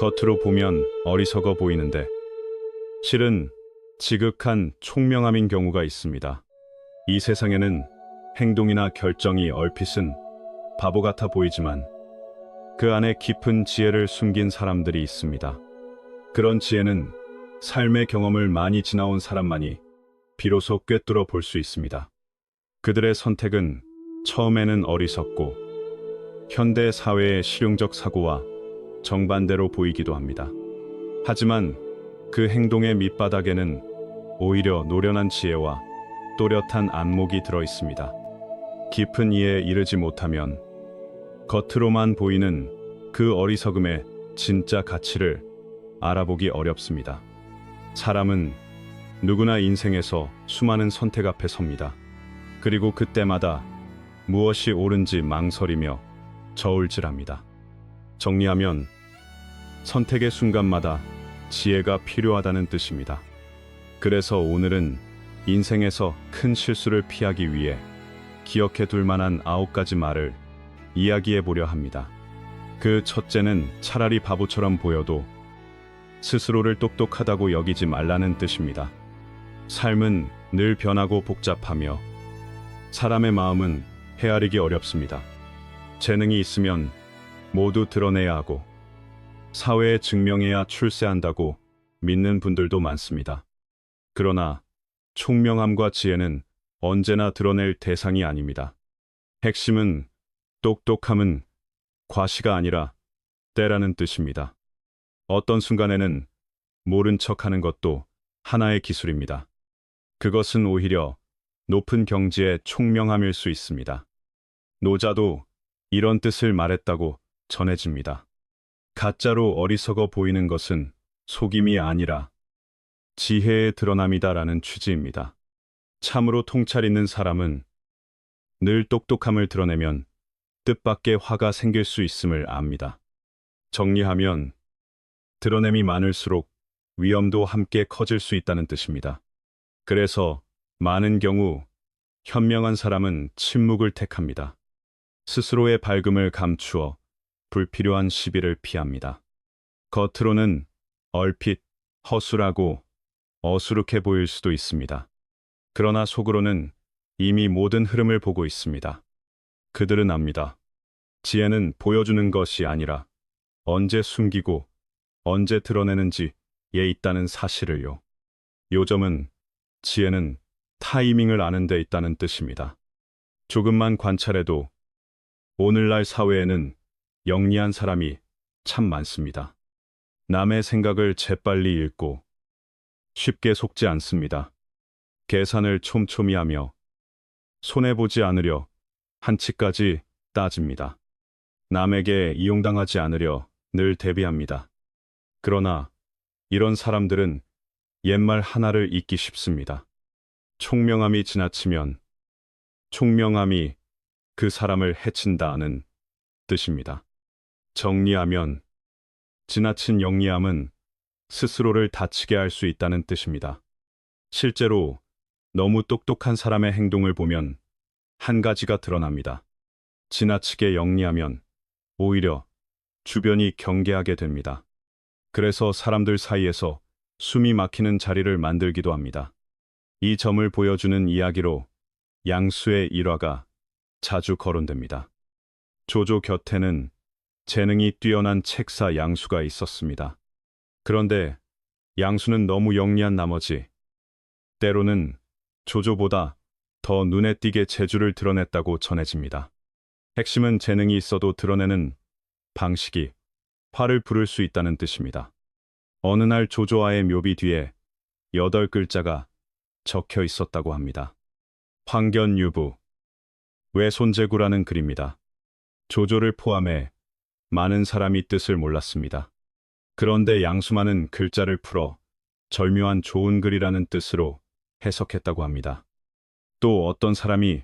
겉으로 보면 어리석어 보이는데 실은 지극한 총명함인 경우가 있습니다. 이 세상에는 행동이나 결정이 얼핏은 바보 같아 보이지만 그 안에 깊은 지혜를 숨긴 사람들이 있습니다. 그런 지혜는 삶의 경험을 많이 지나온 사람만이 비로소 꿰뚫어 볼 수 있습니다. 그들의 선택은 처음에는 어리석고 현대 사회의 실용적 사고와 정반대로 보이기도 합니다. 하지만 그 행동의 밑바닥에는 오히려 노련한 지혜와 또렷한 안목이 들어 있습니다. 깊은 이해에 이르지 못하면 겉으로만 보이는 그 어리석음의 진짜 가치를 알아보기 어렵습니다. 사람은 누구나 인생에서 수많은 선택 앞에 섭니다. 그리고 그때마다 무엇이 옳은지 망설이며 저울질합니다. 정리하면 선택의 순간마다 지혜가 필요하다는 뜻입니다. 그래서 오늘은 인생에서 큰 실수를 피하기 위해 기억해 둘 만한 9가지 말을 이야기해 보려 합니다. 그 첫째는 차라리 바보처럼 보여도 스스로를 똑똑하다고 여기지 말라는 뜻입니다. 삶은 늘 변하고 복잡하며 사람의 마음은 헤아리기 어렵습니다. 재능이 있으면 모두 드러내야 하고 사회에 증명해야 출세한다고 믿는 분들도 많습니다. 그러나 총명함과 지혜는 언제나 드러낼 대상이 아닙니다. 핵심은 똑똑함은 과시가 아니라 때라는 뜻입니다. 어떤 순간에는 모른 척하는 것도 하나의 기술입니다. 그것은 오히려 높은 경지의 총명함일 수 있습니다. 노자도 이런 뜻을 말했다고 전해집니다. 가짜로 어리석어 보이는 것은 속임이 아니라 지혜의 드러남이다라는 취지입니다. 참으로 통찰 있는 사람은 늘 똑똑함을 드러내면 뜻밖의 화가 생길 수 있음을 압니다. 정리하면 드러냄이 많을수록 위험도 함께 커질 수 있다는 뜻입니다. 그래서 많은 경우 현명한 사람은 침묵을 택합니다. 스스로의 밝음을 감추어 불필요한 시비를 피합니다. 겉으로는 얼핏 허술하고 어수룩해 보일 수도 있습니다. 그러나 속으로는 이미 모든 흐름을 보고 있습니다. 그들은 압니다. 지혜는 보여주는 것이 아니라 언제 숨기고 언제 드러내는지에 있다는 사실을요. 요점은 지혜는 타이밍을 아는 데 있다는 뜻입니다. 조금만 관찰해도 오늘날 사회에는 영리한 사람이 참 많습니다. 남의 생각을 재빨리 읽고 쉽게 속지 않습니다. 계산을 촘촘히 하며 손해보지 않으려 한치까지 따집니다. 남에게 이용당하지 않으려 늘 대비합니다. 그러나 이런 사람들은 옛말 하나를 잊기 쉽습니다. 총명함이 지나치면 총명함이 그 사람을 해친다는 뜻입니다. 정리하면 지나친 영리함은 스스로를 다치게 할 수 있다는 뜻입니다. 실제로 너무 똑똑한 사람의 행동을 보면 한 가지가 드러납니다. 지나치게 영리하면 오히려 주변이 경계하게 됩니다. 그래서 사람들 사이에서 숨이 막히는 자리를 만들기도 합니다. 이 점을 보여주는 이야기로 양수의 일화가 자주 거론됩니다. 조조 곁에는 재능이 뛰어난 책사 양수가 있었습니다. 그런데 양수는 너무 영리한 나머지 때로는 조조보다 더 눈에 띄게 재주를 드러냈다고 전해집니다. 핵심은 재능이 있어도 드러내는 방식이 화를 부를 수 있다는 뜻입니다. 어느 날 조조아의 묘비 뒤에 8글자가 적혀 있었다고 합니다. 황견유부, 외손제구라는 글입니다. 조조를 포함해 많은 사람이 뜻을 몰랐습니다. 그런데 양수만은 글자를 풀어 절묘한 좋은 글이라는 뜻으로 해석했다고 합니다. 또 어떤 사람이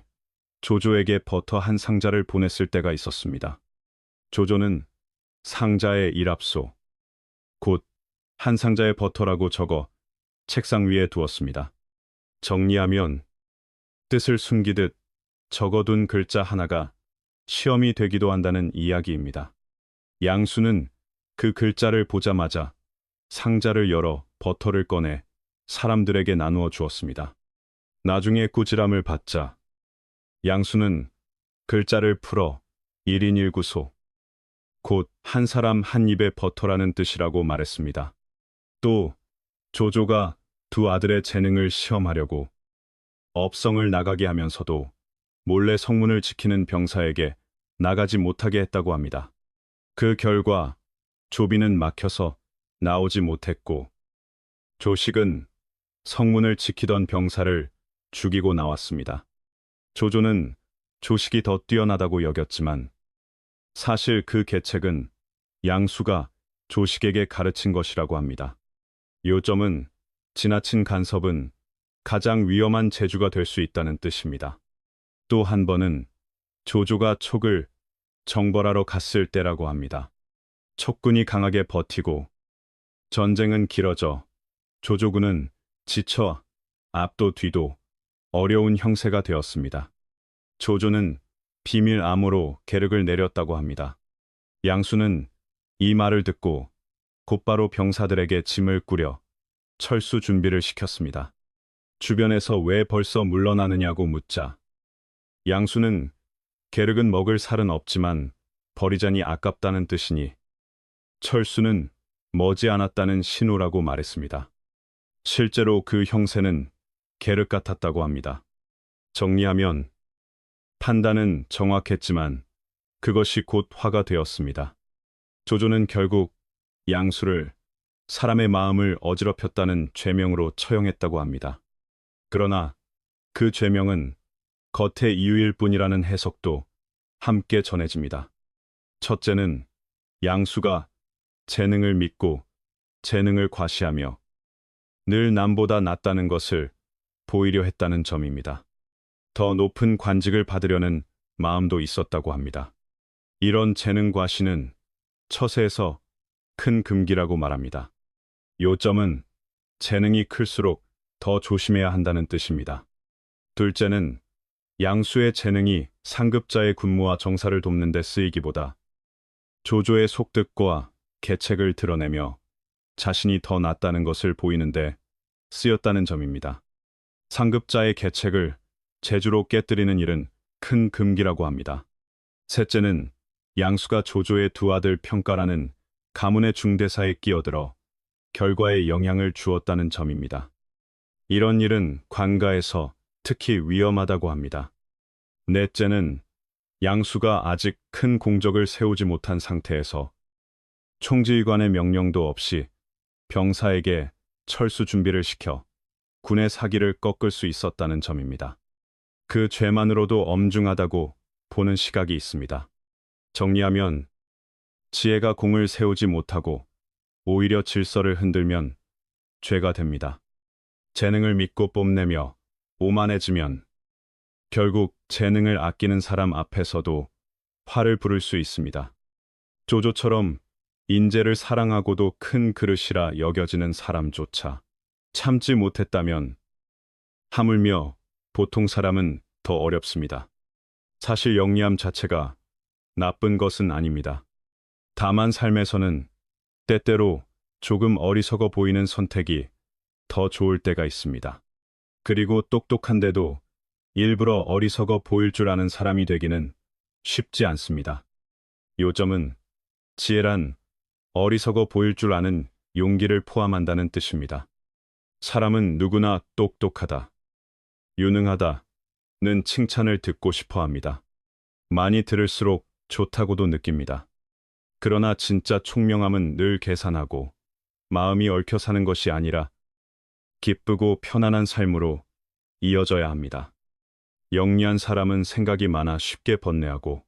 조조에게 버터 한 상자를 보냈을 때가 있었습니다. 조조는 상자의 일합소, 곧 한 상자의 버터라고 적어 책상 위에 두었습니다. 정리하면 뜻을 숨기듯 적어둔 글자 하나가 시험이 되기도 한다는 이야기입니다. 양수는 그 글자를 보자마자 상자를 열어 버터를 꺼내 사람들에게 나누어 주었습니다. 나중에 꾸지람을 받자 양수는 글자를 풀어 1인 1구소, 곧 한 사람 한 입의 버터라는 뜻이라고 말했습니다. 또 조조가 두 아들의 재능을 시험하려고 업성을 나가게 하면서도 몰래 성문을 지키는 병사에게 나가지 못하게 했다고 합니다. 그 결과 조비는 막혀서 나오지 못했고 조식은 성문을 지키던 병사를 죽이고 나왔습니다. 조조는 조식이 더 뛰어나다고 여겼지만 사실 그 계책은 양수가 조식에게 가르친 것이라고 합니다. 요점은 지나친 간섭은 가장 위험한 재주가 될 수 있다는 뜻입니다. 또 한 번은 조조가 촉을 정벌하러 갔을 때라고 합니다. 촉군이 강하게 버티고 전쟁은 길어져 조조군은 지쳐 앞도 뒤도 어려운 형세가 되었습니다. 조조는 비밀 암호로 계륵을 내렸다고 합니다. 양수는 이 말을 듣고 곧바로 병사들에게 짐을 꾸려 철수 준비를 시켰습니다. 주변에서 왜 벌써 물러나느냐고 묻자 양수는 계륵은 먹을 살은 없지만 버리자니 아깝다는 뜻이니 철수는 머지않았다는 신호라고 말했습니다. 실제로 그 형세는 계륵 같았다고 합니다. 정리하면 판단은 정확했지만 그것이 곧 화가 되었습니다. 조조는 결국 양수를 사람의 마음을 어지럽혔다는 죄명으로 처형했다고 합니다. 그러나 그 죄명은 겉의 이유일 뿐이라는 해석도 함께 전해집니다. 첫째는 양수가 재능을 믿고 재능을 과시하며 늘 남보다 낫다는 것을 보이려 했다는 점입니다. 더 높은 관직을 받으려는 마음도 있었다고 합니다. 이런 재능 과시는 처세에서 큰 금기라고 말합니다. 요점은 재능이 클수록 더 조심해야 한다는 뜻입니다. 둘째는 양수의 재능이 상급자의 군무와 정사를 돕는 데 쓰이기보다 조조의 속뜻과 계책을 드러내며 자신이 더 낫다는 것을 보이는데 쓰였다는 점입니다. 상급자의 계책을 재주로 깨뜨리는 일은 큰 금기라고 합니다. 셋째는 양수가 조조의 두 아들 평가라는 가문의 중대사에 끼어들어 결과에 영향을 주었다는 점입니다. 이런 일은 관가에서 특히 위험하다고 합니다. 넷째는 양수가 아직 큰 공적을 세우지 못한 상태에서 총지휘관의 명령도 없이 병사에게 철수 준비를 시켜 군의 사기를 꺾을 수 있었다는 점입니다. 그 죄만으로도 엄중하다고 보는 시각이 있습니다. 정리하면 지혜가 공을 세우지 못하고 오히려 질서를 흔들면 죄가 됩니다. 재능을 믿고 뽐내며 오만해지면 결국 재능을 아끼는 사람 앞에서도 화를 부를 수 있습니다. 조조처럼 인재를 사랑하고도 큰 그릇이라 여겨지는 사람조차 참지 못했다면 하물며 보통 사람은 더 어렵습니다. 사실 영리함 자체가 나쁜 것은 아닙니다. 다만 삶에서는 때때로 조금 어리석어 보이는 선택이 더 좋을 때가 있습니다. 그리고 똑똑한데도 일부러 어리석어 보일 줄 아는 사람이 되기는 쉽지 않습니다. 요점은 지혜란 어리석어 보일 줄 아는 용기를 포함한다는 뜻입니다. 사람은 누구나 똑똑하다, 유능하다는 칭찬을 듣고 싶어 합니다. 많이 들을수록 좋다고도 느낍니다. 그러나 진짜 총명함은 늘 계산하고 마음이 얽혀 사는 것이 아니라 기쁘고 편안한 삶으로 이어져야 합니다. 영리한 사람은 생각이 많아 쉽게 번뇌하고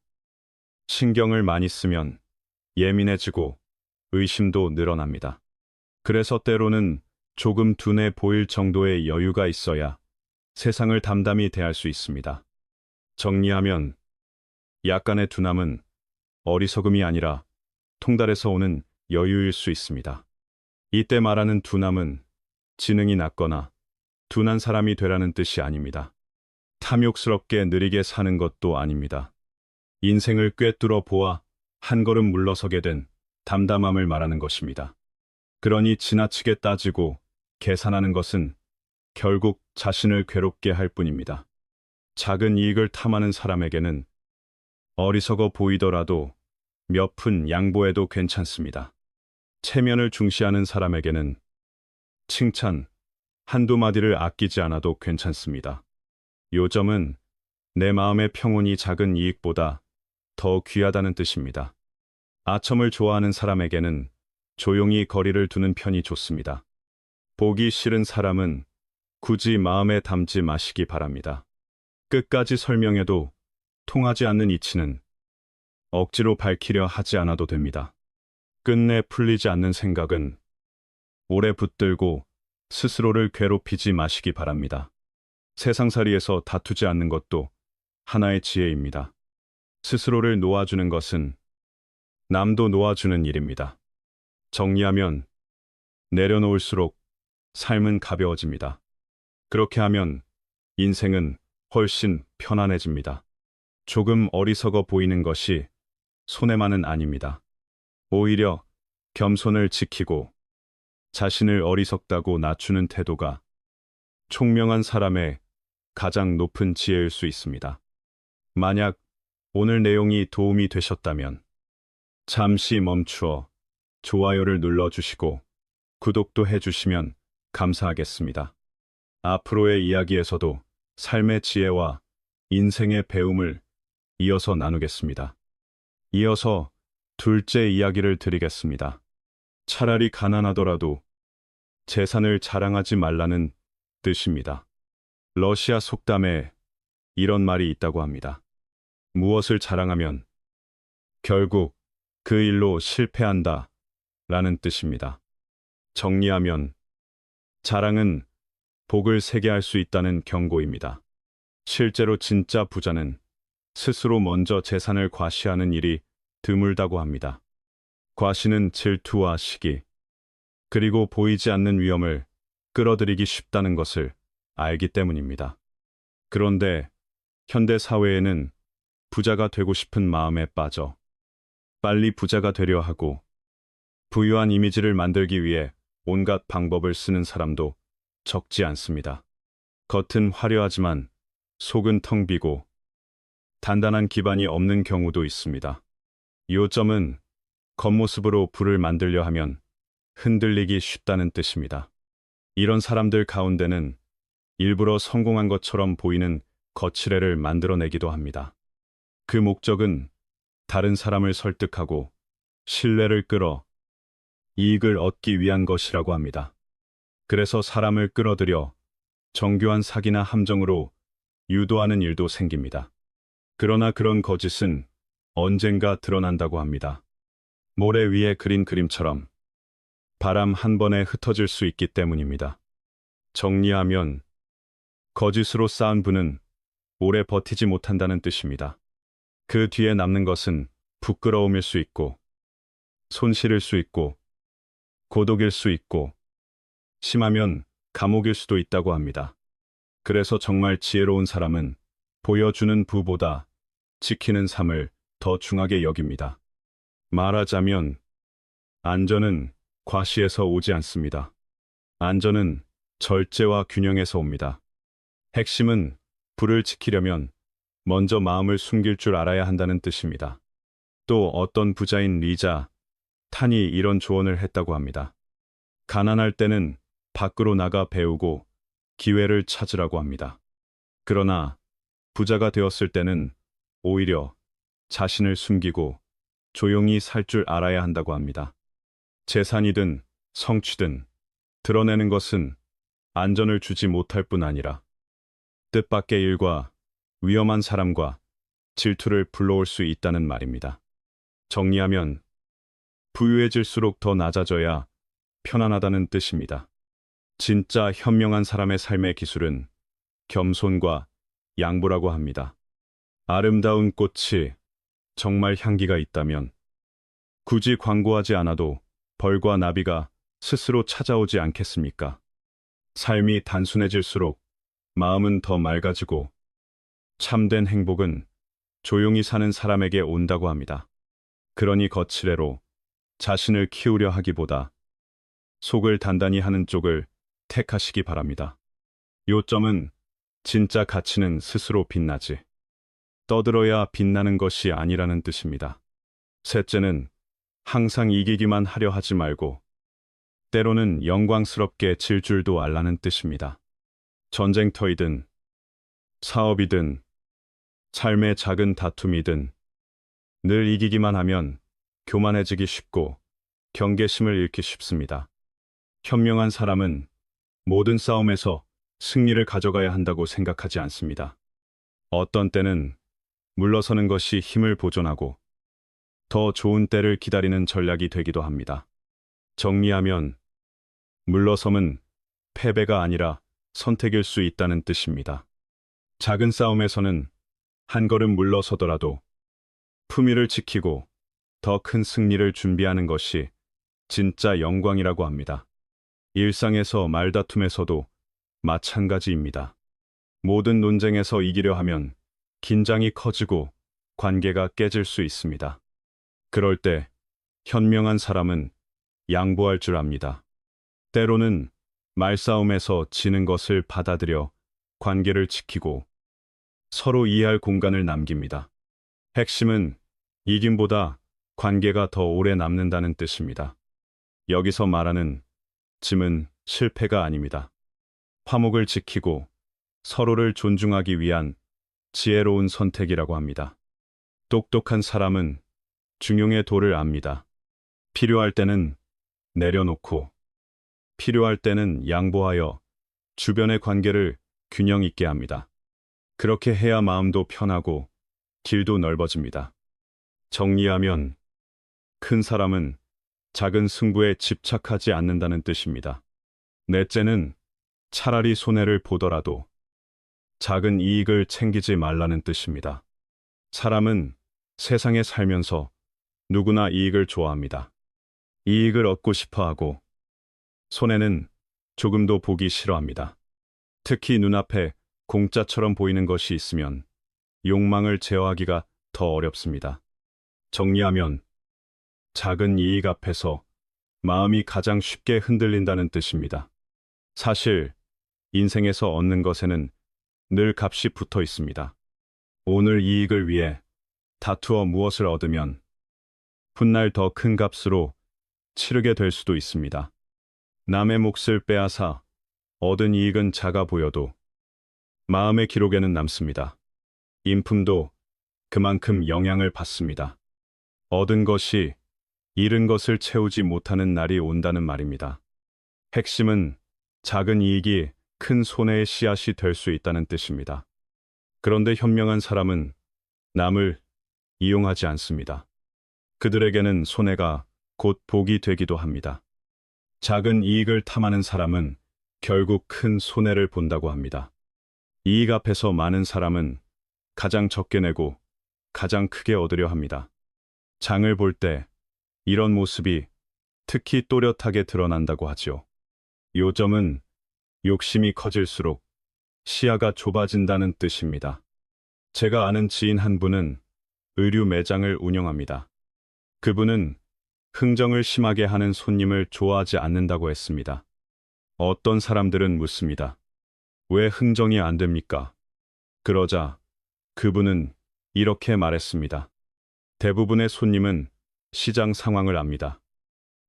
신경을 많이 쓰면 예민해지고 의심도 늘어납니다. 그래서 때로는 조금 둔해 보일 정도의 여유가 있어야 세상을 담담히 대할 수 있습니다. 정리하면 약간의 둔함은 어리석음이 아니라 통달에서 오는 여유일 수 있습니다. 이때 말하는 둔함은 지능이 낮거나 둔한 사람이 되라는 뜻이 아닙니다. 탐욕스럽게 느리게 사는 것도 아닙니다. 인생을 꿰뚫어 보아 한 걸음 물러서게 된 담담함을 말하는 것입니다. 그러니 지나치게 따지고 계산하는 것은 결국 자신을 괴롭게 할 뿐입니다. 작은 이익을 탐하는 사람에게는 어리석어 보이더라도 몇 푼 양보해도 괜찮습니다. 체면을 중시하는 사람에게는 칭찬 한두 마디를 아끼지 않아도 괜찮습니다. 요점은 내 마음의 평온이 작은 이익보다 더 귀하다는 뜻입니다. 아첨을 좋아하는 사람에게는 조용히 거리를 두는 편이 좋습니다. 보기 싫은 사람은 굳이 마음에 담지 마시기 바랍니다. 끝까지 설명해도 통하지 않는 이치는 억지로 밝히려 하지 않아도 됩니다. 끝내 풀리지 않는 생각은 오래 붙들고 스스로를 괴롭히지 마시기 바랍니다. 세상살이에서 다투지 않는 것도 하나의 지혜입니다. 스스로를 놓아주는 것은 남도 놓아주는 일입니다. 정리하면 내려놓을수록 삶은 가벼워집니다. 그렇게 하면 인생은 훨씬 편안해집니다. 조금 어리석어 보이는 것이 손해만은 아닙니다. 오히려 겸손을 지키고 자신을 어리석다고 낮추는 태도가 총명한 사람의 가장 높은 지혜일 수 있습니다. 만약 오늘 내용이 도움이 되셨다면 잠시 멈추어 좋아요를 눌러주시고 구독도 해주시면 감사하겠습니다. 앞으로의 이야기에서도 삶의 지혜와 인생의 배움을 이어서 나누겠습니다. 이어서 둘째 이야기를 드리겠습니다. 차라리 가난하더라도 재산을 자랑하지 말라는 뜻입니다. 러시아 속담에 이런 말이 있다고 합니다. 무엇을 자랑하면 결국 그 일로 실패한다 라는 뜻입니다. 정리하면 자랑은 복을 세게 할 수 있다는 경고입니다. 실제로 진짜 부자는 스스로 먼저 재산을 과시하는 일이 드물다고 합니다. 과시는 질투와 시기, 그리고 보이지 않는 위험을 끌어들이기 쉽다는 것을 알기 때문입니다. 그런데 현대 사회에는 부자가 되고 싶은 마음에 빠져 빨리 부자가 되려 하고 부유한 이미지를 만들기 위해 온갖 방법을 쓰는 사람도 적지 않습니다. 겉은 화려하지만 속은 텅 비고 단단한 기반이 없는 경우도 있습니다. 요점은 겉모습으로 부를 만들려 하면 흔들리기 쉽다는 뜻입니다. 이런 사람들 가운데는 일부러 성공한 것처럼 보이는 거칠애를 만들어내기도 합니다. 그 목적은 다른 사람을 설득하고 신뢰를 끌어 이익을 얻기 위한 것이라고 합니다. 그래서 사람을 끌어들여 정교한 사기나 함정으로 유도하는 일도 생깁니다. 그러나 그런 거짓은 언젠가 드러난다고 합니다. 모래 위에 그린 그림처럼 바람 한 번에 흩어질 수 있기 때문입니다. 정리하면 거짓으로 쌓은 부는 오래 버티지 못한다는 뜻입니다. 그 뒤에 남는 것은 부끄러움일 수 있고 손실일 수 있고 고독일 수 있고 심하면 감옥일 수도 있다고 합니다. 그래서 정말 지혜로운 사람은 보여주는 부보다 지키는 삶을 더 중하게 여깁니다. 말하자면 안전은 과시에서 오지 않습니다. 안전은 절제와 균형에서 옵니다. 핵심은 부를 지키려면 먼저 마음을 숨길 줄 알아야 한다는 뜻입니다. 또 어떤 부자인 리자 탄이 이런 조언을 했다고 합니다. 가난할 때는 밖으로 나가 배우고 기회를 찾으라고 합니다. 그러나 부자가 되었을 때는 오히려 자신을 숨기고 조용히 살 줄 알아야 한다고 합니다. 재산이든 성취든 드러내는 것은 안전을 주지 못할 뿐 아니라 뜻밖의 일과 위험한 사람과 질투를 불러올 수 있다는 말입니다. 정리하면 부유해질수록 더 낮아져야 편안하다는 뜻입니다. 진짜 현명한 사람의 삶의 기술은 겸손과 양보라고 합니다. 아름다운 꽃이 정말 향기가 있다면 굳이 광고하지 않아도 벌과 나비가 스스로 찾아오지 않겠습니까? 삶이 단순해질수록 마음은 더 맑아지고 참된 행복은 조용히 사는 사람에게 온다고 합니다. 그러니 거칠애로 자신을 키우려 하기보다 속을 단단히 하는 쪽을 택하시기 바랍니다. 요점은 진짜 가치는 스스로 빛나지 떠들어야 빛나는 것이 아니라는 뜻입니다. 셋째는 항상 이기기만 하려 하지 말고 때로는 영광스럽게 질 줄도 알라는 뜻입니다. 전쟁터이든 사업이든 삶의 작은 다툼이든 늘 이기기만 하면 교만해지기 쉽고 경계심을 잃기 쉽습니다. 현명한 사람은 모든 싸움에서 승리를 가져가야 한다고 생각하지 않습니다. 어떤 때는 물러서는 것이 힘을 보존하고 더 좋은 때를 기다리는 전략이 되기도 합니다. 정리하면 물러섬은 패배가 아니라 선택일 수 있다는 뜻입니다. 작은 싸움에서는 한 걸음 물러서더라도 품위를 지키고 더 큰 승리를 준비하는 것이 진짜 영광이라고 합니다. 일상에서 말다툼에서도 마찬가지입니다. 모든 논쟁에서 이기려 하면 긴장이 커지고 관계가 깨질 수 있습니다. 그럴 때 현명한 사람은 양보할 줄 압니다. 때로는 말싸움에서 지는 것을 받아들여 관계를 지키고 서로 이해할 공간을 남깁니다. 핵심은 이김보다 관계가 더 오래 남는다는 뜻입니다. 여기서 말하는 짐은 실패가 아닙니다. 화목을 지키고 서로를 존중하기 위한 지혜로운 선택이라고 합니다. 똑똑한 사람은 중용의 도를 압니다. 필요할 때는 내려놓고 필요할 때는 양보하여 주변의 관계를 균형 있게 합니다. 그렇게 해야 마음도 편하고 길도 넓어집니다. 정리하면 큰 사람은 작은 승부에 집착하지 않는다는 뜻입니다. 넷째는 차라리 손해를 보더라도 작은 이익을 챙기지 말라는 뜻입니다. 사람은 세상에 살면서 누구나 이익을 좋아합니다. 이익을 얻고 싶어 하고 손해는 조금도 보기 싫어합니다. 특히 눈앞에 공짜처럼 보이는 것이 있으면 욕망을 제어하기가 더 어렵습니다. 정리하면 작은 이익 앞에서 마음이 가장 쉽게 흔들린다는 뜻입니다. 사실 인생에서 얻는 것에는 늘 값이 붙어 있습니다. 오늘 이익을 위해 다투어 무엇을 얻으면 훗날 더 큰 값으로 치르게 될 수도 있습니다. 남의 몫을 빼앗아 얻은 이익은 작아 보여도 마음의 기록에는 남습니다. 인품도 그만큼 영향을 받습니다. 얻은 것이 잃은 것을 채우지 못하는 날이 온다는 말입니다. 핵심은 작은 이익이 큰 손해의 씨앗이 될 수 있다는 뜻입니다. 그런데 현명한 사람은 남을 이용하지 않습니다. 그들에게는 손해가 곧 복이 되기도 합니다. 작은 이익을 탐하는 사람은 결국 큰 손해를 본다고 합니다. 이익 앞에서 많은 사람은 가장 적게 내고 가장 크게 얻으려 합니다. 장을 볼 때 이런 모습이 특히 또렷하게 드러난다고 하죠. 요점은 욕심이 커질수록 시야가 좁아진다는 뜻입니다. 제가 아는 지인 한 분은 의류 매장을 운영합니다. 그분은 흥정을 심하게 하는 손님을 좋아하지 않는다고 했습니다. 어떤 사람들은 묻습니다. 왜 흥정이 안 됩니까? 그러자 그분은 이렇게 말했습니다. 대부분의 손님은 시장 상황을 압니다.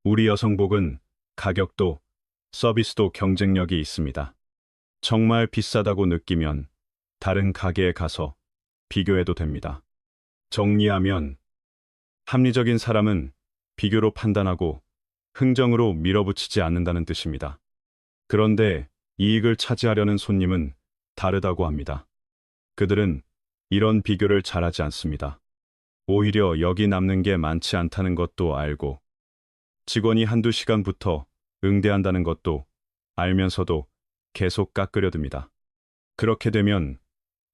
우리 여성복은 가격도 서비스도 경쟁력이 있습니다. 정말 비싸다고 느끼면 다른 가게에 가서 비교해도 됩니다. 정리하면 합리적인 사람은 비교로 판단하고 흥정으로 밀어붙이지 않는다는 뜻입니다. 그런데 이익을 차지하려는 손님은 다르다고 합니다. 그들은 이런 비교를 잘하지 않습니다. 오히려 여기 남는 게 많지 않다는 것도 알고 직원이 한두 시간부터 응대한다는 것도 알면서도 계속 깎으려 듭니다. 그렇게 되면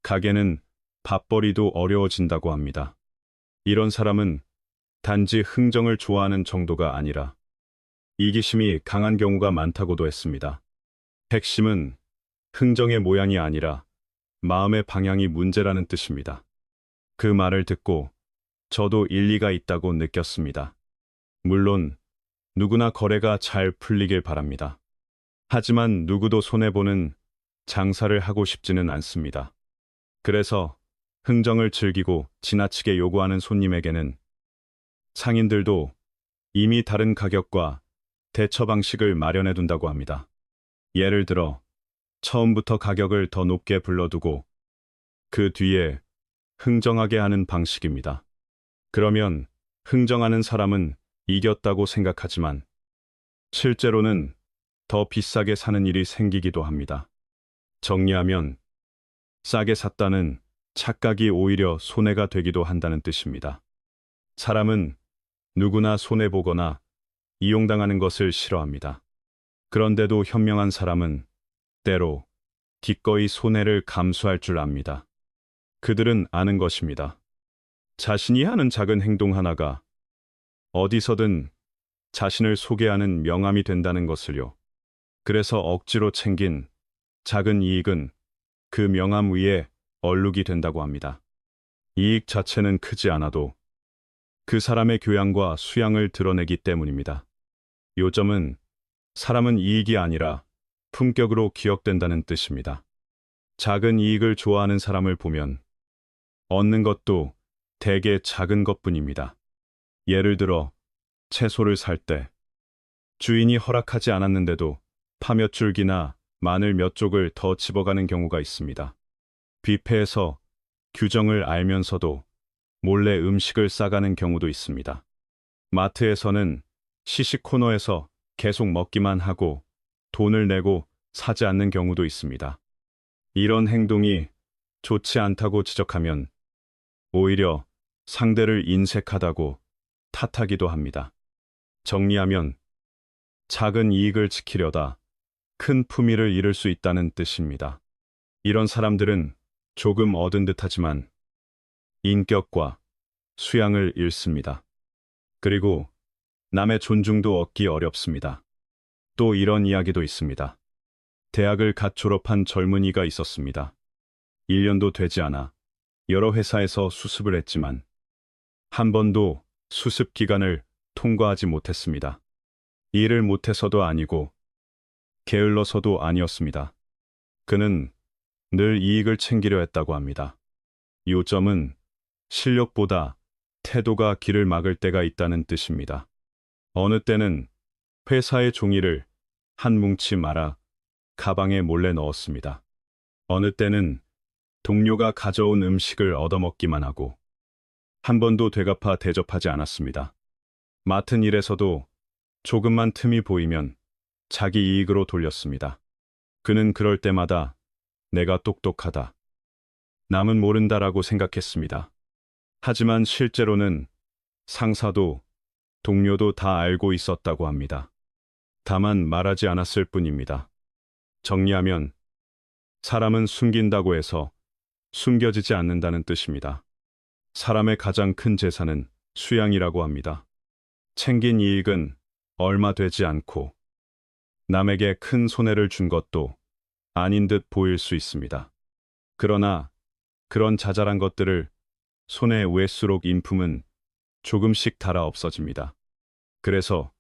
가게는 밥벌이도 어려워진다고 합니다. 이런 사람은 단지 흥정을 좋아하는 정도가 아니라 이기심이 강한 경우가 많다고도 했습니다. 핵심은 흥정의 모양이 아니라 마음의 방향이 문제라는 뜻입니다. 그 말을 듣고 저도 일리가 있다고 느꼈습니다. 물론 누구나 거래가 잘 풀리길 바랍니다. 하지만 누구도 손해보는 장사를 하고 싶지는 않습니다. 그래서 흥정을 즐기고 지나치게 요구하는 손님에게는 상인들도 이미 다른 가격과 대처 방식을 마련해 둔다고 합니다. 예를 들어 처음부터 가격을 더 높게 불러두고 그 뒤에 흥정하게 하는 방식입니다. 그러면 흥정하는 사람은 이겼다고 생각하지만 실제로는 더 비싸게 사는 일이 생기기도 합니다. 정리하면 싸게 샀다는 착각이 오히려 손해가 되기도 한다는 뜻입니다. 사람은 누구나 손해보거나 이용당하는 것을 싫어합니다. 그런데도 현명한 사람은 때로 기꺼이 손해를 감수할 줄 압니다. 그들은 아는 것입니다. 자신이 하는 작은 행동 하나가 어디서든 자신을 소개하는 명함이 된다는 것을요. 그래서 억지로 챙긴 작은 이익은 그 명함 위에 얼룩이 된다고 합니다. 이익 자체는 크지 않아도 그 사람의 교양과 수양을 드러내기 때문입니다. 요점은 사람은 이익이 아니라 품격으로 기억된다는 뜻입니다. 작은 이익을 좋아하는 사람을 보면 얻는 것도 대개 작은 것뿐입니다. 예를 들어 채소를 살 때 주인이 허락하지 않았는데도 파 몇 줄기나 마늘 몇 쪽을 더 집어가는 경우가 있습니다. 뷔페에서 규정을 알면서도 몰래 음식을 싸가는 경우도 있습니다. 마트에서는 시식 코너에서 계속 먹기만 하고 돈을 내고 사지 않는 경우도 있습니다. 이런 행동이 좋지 않다고 지적하면 오히려 상대를 인색하다고 탓하기도 합니다. 정리하면 작은 이익을 지키려다 큰 품위를 잃을 수 있다는 뜻입니다. 이런 사람들은 조금 얻은 듯하지만 인격과 수양을 잃습니다. 그리고 남의 존중도 얻기 어렵습니다. 또 이런 이야기도 있습니다. 대학을 갓 졸업한 젊은이가 있었습니다. 1년도 되지 않아 여러 회사에서 수습을 했지만 한 번도 수습 기간을 통과하지 못했습니다. 일을 못해서도 아니고 게을러서도 아니었습니다. 그는 늘 이익을 챙기려 했다고 합니다. 요점은 실력보다 태도가 길을 막을 때가 있다는 뜻입니다. 어느 때는 회사의 종이를 한 뭉치 말아 가방에 몰래 넣었습니다. 어느 때는 동료가 가져온 음식을 얻어먹기만 하고 한 번도 되갚아 대접하지 않았습니다. 맡은 일에서도 조금만 틈이 보이면 자기 이익으로 돌렸습니다. 그는 그럴 때마다 내가 똑똑하다, 남은 모른다라고 생각했습니다. 하지만 실제로는 상사도 동료도 다 알고 있었다고 합니다. 다만 말하지 않았을 뿐입니다. 정리하면 사람은 숨긴다고 해서 숨겨지지 않는다는 뜻입니다. 사람의 가장 큰 재산은 수양이라고 합니다. 챙긴 이익은 얼마 되지 않고 남에게 큰 손해를 준 것도 아닌 듯 보일 수 있습니다. 그러나 그런 자잘한 것들을 손에 외수록 인품은 조금씩 닳아 없어집니다. 그래서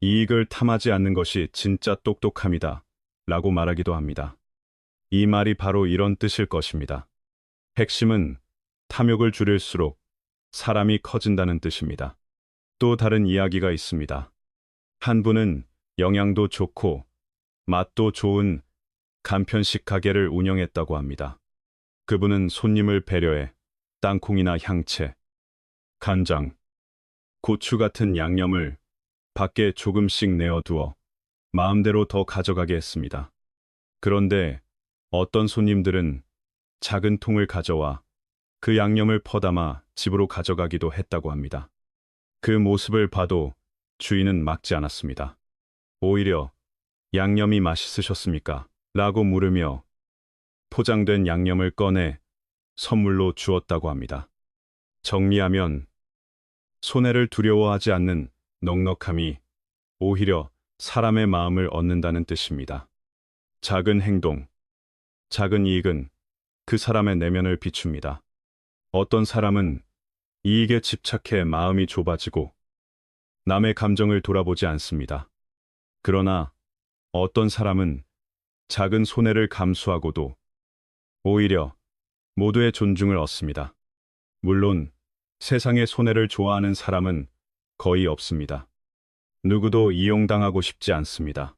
이익을 탐하지 않는 것이 진짜 똑똑함이다 라고 말하기도 합니다. 이 말이 바로 이런 뜻일 것입니다. 핵심은 탐욕을 줄일수록 사람이 커진다는 뜻입니다. 또 다른 이야기가 있습니다. 한 분은 영양도 좋고 맛도 좋은 간편식 가게를 운영했다고 합니다. 그분은 손님을 배려해 땅콩이나 향채, 간장, 고추 같은 양념을 밖에 조금씩 내어두어 마음대로 더 가져가게 했습니다. 그런데 어떤 손님들은 작은 통을 가져와 그 양념을 퍼담아 집으로 가져가기도 했다고 합니다. 그 모습을 봐도 주인은 막지 않았습니다. 오히려 양념이 맛있으셨습니까? 라고 물으며 포장된 양념을 꺼내 선물로 주었다고 합니다. 정리하면 손해를 두려워하지 않는 넉넉함이 오히려 사람의 마음을 얻는다는 뜻입니다. 작은 행동, 작은 이익은 그 사람의 내면을 비춥니다. 어떤 사람은 이익에 집착해 마음이 좁아지고 남의 감정을 돌아보지 않습니다. 그러나 어떤 사람은 작은 손해를 감수하고도 오히려 모두의 존중을 얻습니다. 물론 세상의 손해를 좋아하는 사람은 거의 없습니다. 누구도 이용당하고 싶지 않습니다.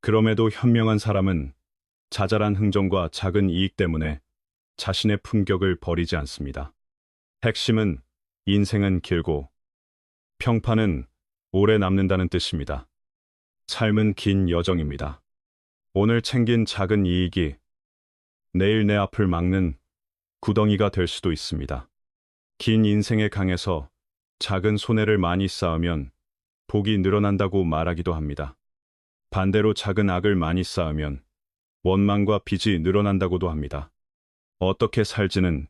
그럼에도 현명한 사람은 자잘한 흥정과 작은 이익 때문에 자신의 품격을 버리지 않습니다. 핵심은 인생은 길고 평판은 오래 남는다는 뜻입니다. 삶은 긴 여정입니다. 오늘 챙긴 작은 이익이 내일 내 앞을 막는 구덩이가 될 수도 있습니다. 긴 인생의 강에서 작은 손해를 많이 쌓으면 복이 늘어난다고 말하기도 합니다. 반대로 작은 악을 많이 쌓으면 원망과 빚이 늘어난다고도 합니다. 어떻게 살지는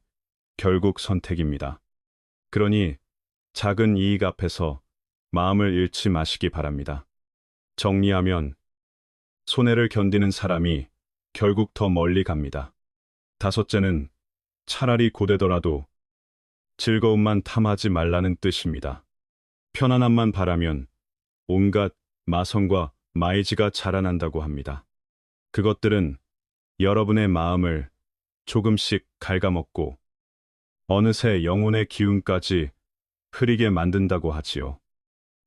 결국 선택입니다. 그러니 작은 이익 앞에서 마음을 잃지 마시기 바랍니다. 정리하면 손해를 견디는 사람이 결국 더 멀리 갑니다. 다섯째는 차라리 고되더라도 즐거움만 탐하지 말라는 뜻입니다. 편안함만 바라면 온갖 마성과 마이지가 자라난다고 합니다. 그것들은 여러분의 마음을 조금씩 갉아먹고 어느새 영혼의 기운까지 흐리게 만든다고 하지요.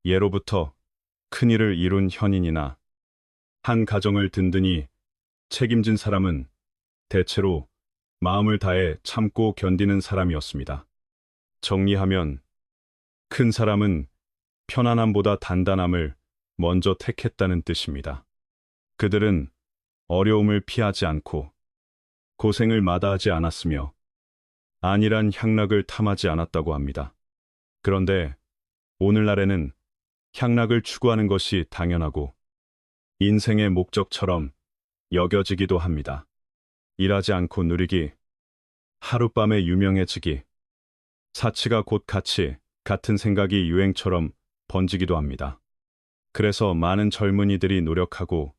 예로부터 큰일을 이룬 현인이나 한 가정을 든든히 책임진 사람은 대체로 마음을 다해 참고 견디는 사람이었습니다. 정리하면 큰 사람은 편안함보다 단단함을 먼저 택했다는 뜻입니다. 그들은 어려움을 피하지 않고 고생을 마다하지 않았으며 안일한 향락을 탐하지 않았다고 합니다. 그런데 오늘날에는 향락을 추구하는 것이 당연하고 인생의 목적처럼 여겨지기도 합니다. 일하지 않고 누리기, 하룻밤에 유명해지기, 사치가 곧 가치 같은 생각이 유행처럼 번지기도 합니다. 그래서 많은 젊은이들이 노력하고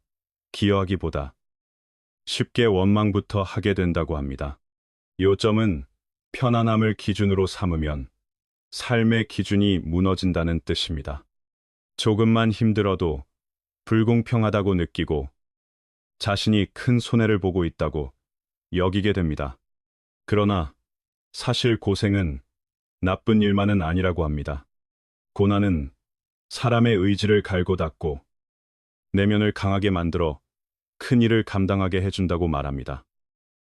기여하기보다 쉽게 원망부터 하게 된다고 합니다. 요점은 편안함을 기준으로 삼으면 삶의 기준이 무너진다는 뜻입니다. 조금만 힘들어도 불공평하다고 느끼고 자신이 큰 손해를 보고 있다고 여기게 됩니다. 그러나 사실 고생은 나쁜 일만은 아니라고 합니다. 고난은 사람의 의지를 갈고 닦고 내면을 강하게 만들어 큰 일을 감당하게 해준다고 말합니다.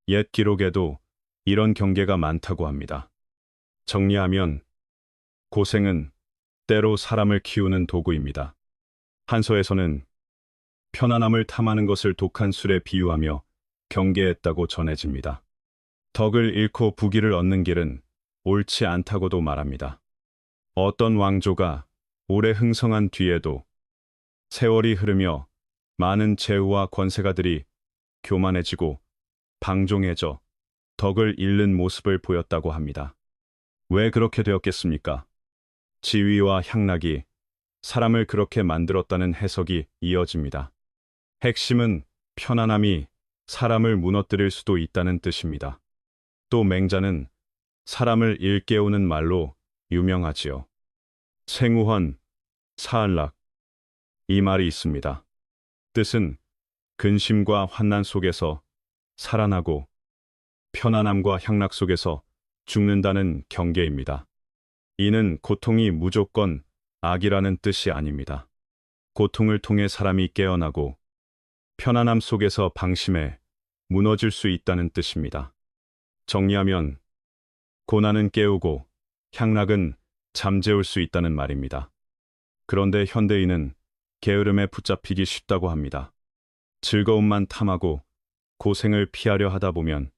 옛 기록에도 이런 경계가 많다고 합니다. 정리하면 고생은 때로 사람을 키우는 도구입니다. 한서에서는 편안함을 탐하는 것을 독한 술에 비유하며 경계했다고 전해집니다. 덕을 잃고 부귀를 얻는 길은 옳지 않다고도 말합니다. 어떤 왕조가 오래 흥성한 뒤에도 세월이 흐르며 많은 제후와 권세가들이 교만해지고 방종해져 덕을 잃는 모습을 보였다고 합니다. 왜 그렇게 되었겠습니까? 지위와 향락이 사람을 그렇게 만들었다는 해석이 이어집니다. 핵심은 편안함이 사람을 무너뜨릴 수도 있다는 뜻입니다. 또 맹자는 사람을 일깨우는 말로 유명하지요. 생우헌, 사한락. 이 말이 있습니다. 뜻은 근심과 환난 속에서 살아나고 편안함과 향락 속에서 죽는다는 경계입니다. 이는 고통이 무조건 악이라는 뜻이 아닙니다. 고통을 통해 사람이 깨어나고 편안함 속에서 방심해 무너질 수 있다는 뜻입니다. 정리하면 고난은 깨우고 향락은 잠재울 수 있다는 말입니다. 그런데 현대인은 게으름에 붙잡히기 쉽다고 합니다. 즐거움만 탐하고 고생을 피하려 하다 보면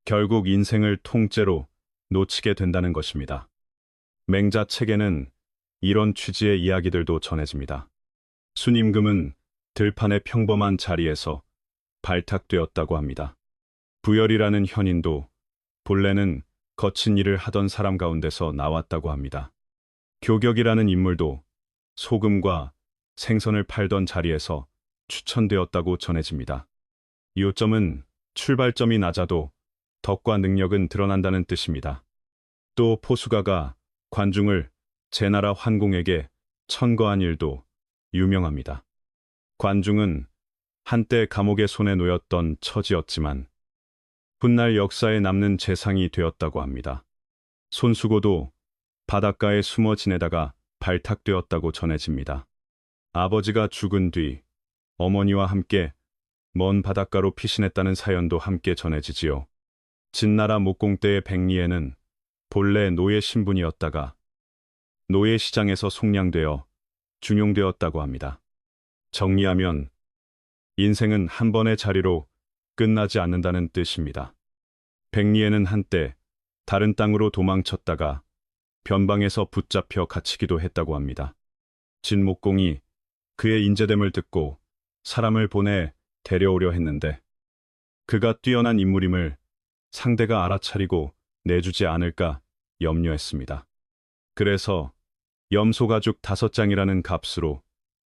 결국 인생을 통째로 놓치게 된다는 것입니다. 맹자 책에는 이런 취지의 이야기들도 전해집니다. 순임금은 들판의 평범한 자리에서 발탁되었다고 합니다. 부열이라는 현인도 본래는 거친 일을 하던 사람 가운데서 나왔다고 합니다. 교격이라는 인물도 소금과 생선을 팔던 자리에서 추천되었다고 전해집니다. 요점은 출발점이 낮아도 덕과 능력은 드러난다는 뜻입니다. 또 포수가가 관중을 제나라 환공에게 천거한 일도 유명합니다. 관중은 한때 감옥의 손에 놓였던 처지였지만 훗날 역사에 남는 재상이 되었다고 합니다. 손수고도 바닷가에 숨어 지내다가 발탁되었다고 전해집니다. 아버지가 죽은 뒤 어머니와 함께 먼 바닷가로 피신했다는 사연도 함께 전해지지요. 진나라 목공 때의 백리에는 본래 노예 신분이었다가 노예시장에서 속량되어 중용되었다고 합니다. 정리하면 인생은 한 번의 자리로 끝나지 않는다는 뜻입니다. 백리에는 한때 다른 땅으로 도망쳤다가 변방에서 붙잡혀 갇히기도 했다고 합니다. 진목공이 그의 인재됨을 듣고 사람을 보내 데려오려 했는데 그가 뛰어난 인물임을 상대가 알아차리고 내주지 않을까 염려했습니다. 그래서 염소가죽 5장이라는 값으로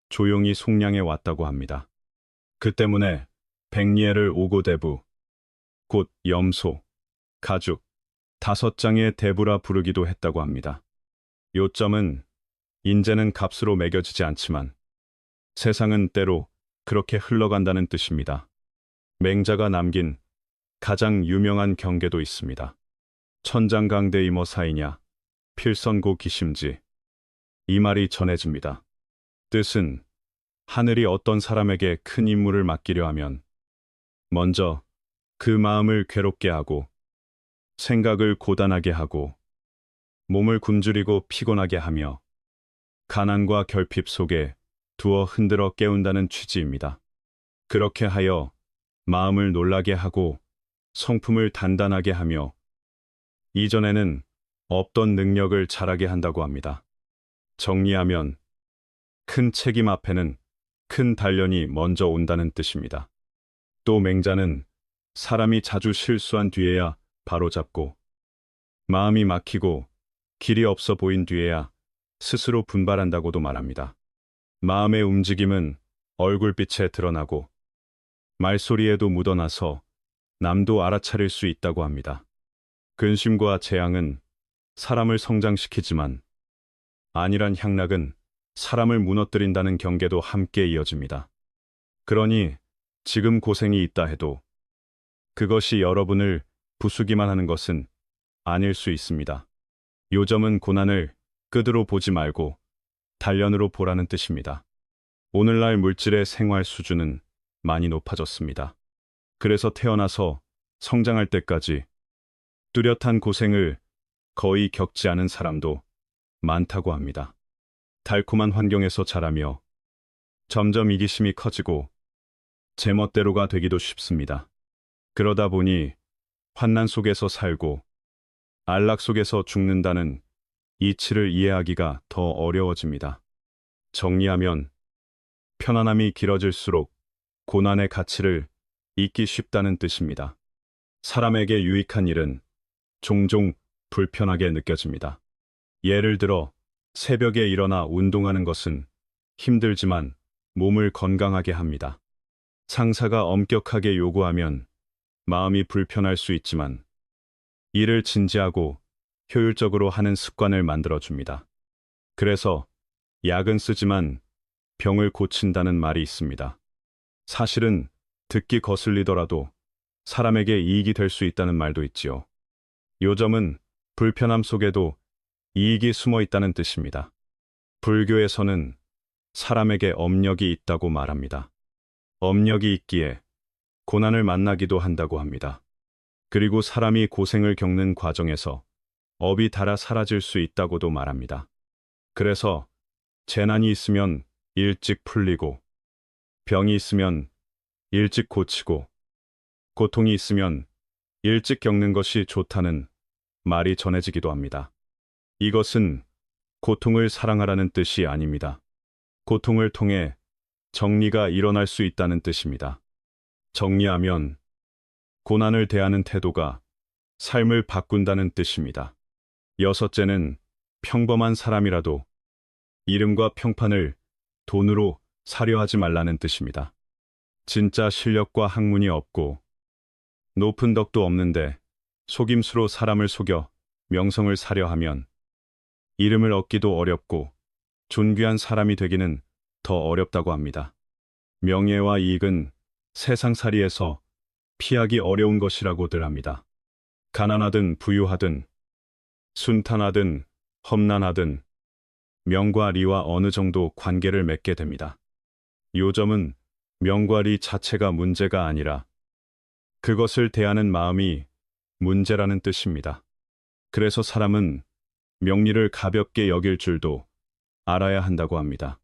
조용히 속량해 왔다고 합니다. 그 때문에 백리에를 오고대부, 곧 염소, 가죽, 5장의 대부라 부르기도 했다고 합니다. 요점은 인재는 값으로 매겨지지 않지만 세상은 때로 그렇게 흘러간다는 뜻입니다. 맹자가 남긴 가장 유명한 경계도 있습니다. 천장강대이 뭐사이냐, 필선고 기심지. 이 말이 전해집니다. 뜻은 하늘이 어떤 사람에게 큰 임무를 맡기려 하면 먼저 그 마음을 괴롭게 하고 생각을 고단하게 하고 몸을 굶주리고 피곤하게 하며 가난과 결핍 속에 두어 흔들어 깨운다는 취지입니다. 그렇게 하여 마음을 놀라게 하고 성품을 단단하게 하며 이전에는 없던 능력을 자라게 한다고 합니다. 정리하면 큰 책임 앞에는 큰 단련이 먼저 온다는 뜻입니다. 또 맹자는 사람이 자주 실수한 뒤에야 바로잡고 마음이 막히고 길이 없어 보인 뒤에야 스스로 분발한다고도 말합니다. 마음의 움직임은 얼굴빛에 드러나고 말소리에도 묻어나서 남도 알아차릴 수 있다고 합니다. 근심과 재앙은 사람을 성장시키지만 안일한 향락은 사람을 무너뜨린다는 경계도 함께 이어집니다. 그러니 지금 고생이 있다 해도 그것이 여러분을 부수기만 하는 것은 아닐 수 있습니다. 요점은 고난을 끝으로 보지 말고 단련으로 보라는 뜻입니다. 오늘날 물질의 생활 수준은 많이 높아졌습니다. 그래서 태어나서 성장할 때까지 뚜렷한 고생을 거의 겪지 않은 사람도 많다고 합니다. 달콤한 환경에서 자라며 점점 이기심이 커지고 제멋대로가 되기도 쉽습니다. 그러다 보니 환난 속에서 살고 안락 속에서 죽는다는 이치를 이해하기가 더 어려워집니다. 정리하면 편안함이 길어질수록 고난의 가치를 잊기 쉽다는 뜻입니다. 사람에게 유익한 일은 종종 불편하게 느껴집니다. 예를 들어 새벽에 일어나 운동하는 것은 힘들지만 몸을 건강하게 합니다. 상사가 엄격하게 요구하면 마음이 불편할 수 있지만 일을 진지하고 효율적으로 하는 습관을 만들어줍니다. 그래서 약은 쓰지만 병을 고친다는 말이 있습니다. 사실은 듣기 거슬리더라도 사람에게 이익이 될 수 있다는 말도 있지요. 요점은 불편함 속에도 이익이 숨어 있다는 뜻입니다. 불교에서는 사람에게 업력이 있다고 말합니다. 업력이 있기에 고난을 만나기도 한다고 합니다. 그리고 사람이 고생을 겪는 과정에서 업이 닳아 사라질 수 있다고도 말합니다. 그래서 재난이 있으면 일찍 풀리고 병이 있으면 일찍 고치고 고통이 있으면 일찍 겪는 것이 좋다는 말이 전해지기도 합니다. 이것은 고통을 사랑하라는 뜻이 아닙니다. 고통을 통해 정리가 일어날 수 있다는 뜻입니다. 정리하면 고난을 대하는 태도가 삶을 바꾼다는 뜻입니다. 여섯째는 평범한 사람이라도 이름과 평판을 돈으로 사려 하지 말라는 뜻입니다. 진짜 실력과 학문이 없고 높은 덕도 없는데 속임수로 사람을 속여 명성을 사려 하면 이름을 얻기도 어렵고 존귀한 사람이 되기는 더 어렵다고 합니다. 명예와 이익은 세상살이에서 피하기 어려운 것이라고들 합니다. 가난하든 부유하든 순탄하든 험난하든 명과 리와 어느 정도 관계를 맺게 됩니다. 요점은 명과 리 자체가 문제가 아니라 그것을 대하는 마음이 문제라는 뜻입니다. 그래서 사람은 명리를 가볍게 여길 줄도 알아야 한다고 합니다.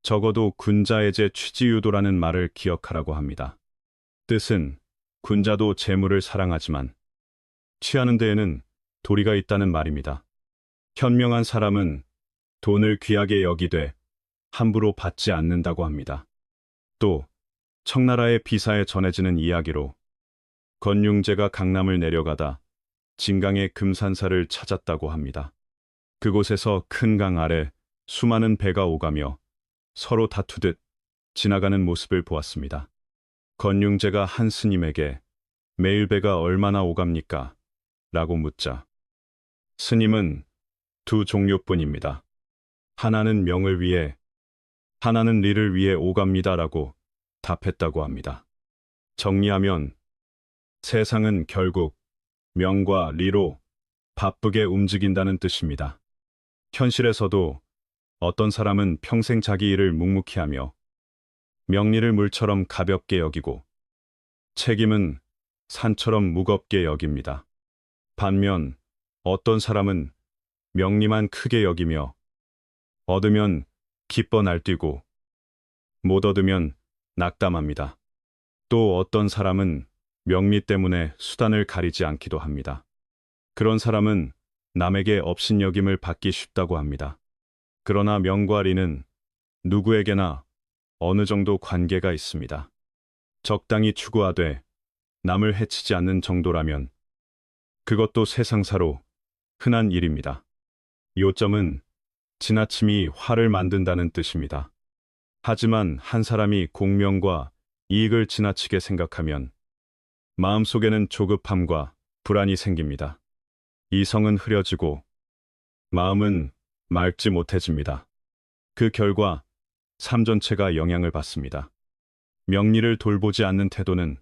적어도 군자해제 취지유도라는 말을 기억하라고 합니다. 뜻은 군자도 재물을 사랑하지만 취하는 데에는 도리가 있다는 말입니다. 현명한 사람은 돈을 귀하게 여기되 함부로 받지 않는다고 합니다. 또 청나라의 비사에 전해지는 이야기로 건륭제가 강남을 내려가다 진강의 금산사를 찾았다고 합니다. 그곳에서 큰 강 아래 수많은 배가 오가며 서로 다투듯 지나가는 모습을 보았습니다. 건륭제가 한 스님에게 매일 배가 얼마나 오갑니까? 라고 묻자 스님은 두 종류뿐입니다. 하나는 명을 위해, 하나는 리를 위해 오갑니다. 라고 답했다고 합니다. 정리하면 세상은 결국 명과 리로 바쁘게 움직인다는 뜻입니다. 현실에서도 어떤 사람은 평생 자기 일을 묵묵히 하며 명리를 물처럼 가볍게 여기고 책임은 산처럼 무겁게 여깁니다. 반면 어떤 사람은 명리만 크게 여기며 얻으면 기뻐 날뛰고 못 얻으면 낙담합니다. 또 어떤 사람은 명리 때문에 수단을 가리지 않기도 합니다. 그런 사람은 남에게 업신여김을 받기 쉽다고 합니다. 그러나 명과 리는 누구에게나 어느 정도 관계가 있습니다. 적당히 추구하되 남을 해치지 않는 정도라면 그것도 세상사로 흔한 일입니다. 요점은 지나침이 화를 만든다는 뜻입니다. 하지만 한 사람이 공명과 이익을 지나치게 생각하면 마음속에는 조급함과 불안이 생깁니다. 이성은 흐려지고 마음은 맑지 못해집니다. 그 결과 삶 전체가 영향을 받습니다. 명리를 돌보지 않는 태도는